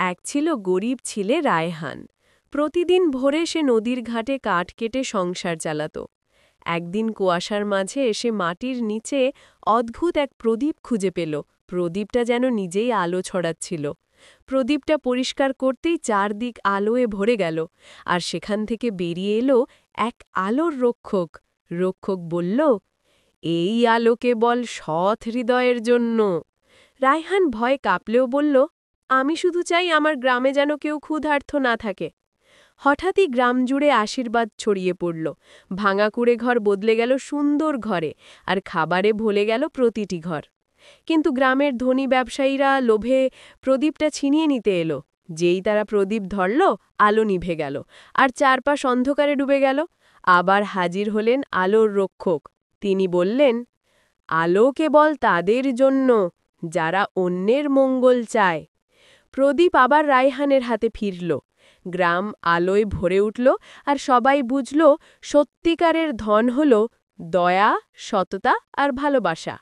এক ছিল গরিব ছেলে রায়হান। প্রতিদিন ভোরে সে নদীর ঘাটে কাঠ কেটে সংসার চালাত। একদিন কুয়াশার মাঝে এসে মাটির নিচে অদ্ভুত এক প্রদীপ খুঁজে পেল। প্রদীপটা যেন নিজেই আলো ছড়াচ্ছিল। প্রদীপটা পরিষ্কার করতেই চারদিক আলোয় ভরে গেল, আর সেখান থেকে বেরিয়ে এলো এক আলোর রক্ষক। রক্ষক বলল, এই আলো কেবল সৎ হৃদয়ের জন্য। রায়হান ভয়ে কাঁপলেও বলল, আমি শুধু চাই আমার গ্রামে যেন কেউ ক্ষুধার্ত না থাকে। হঠাৎই গ্রাম জুড়ে আশীর্বাদ ছড়িয়ে পড়ল। ভাঙা কুড়ে ঘর বদলে গেল সুন্দর ঘরে, আর খাবারে ভুলে গেল প্রতিটি ঘর। কিন্তু গ্রামের ধনী ব্যবসায়ীরা লোভে প্রদীপটা ছিনিয়ে নিতে এলো। যেই তারা প্রদীপ ধরল, আলো নিভে গেল, আর চারপাশ অন্ধকারে ডুবে গেল। আবার হাজির হলেন আলোর রক্ষক। তিনি বললেন, আলো কেবল তাদের জন্য যারা অন্যের মঙ্গল চায়। প্রদীপ আবার রায়হানের হাতে ফিরল। গ্রাম আলোয় ভরে উঠল, আর সবাই বুঝল সত্যিকারের ধন হল দয়া, সততা আর ভালোবাসা।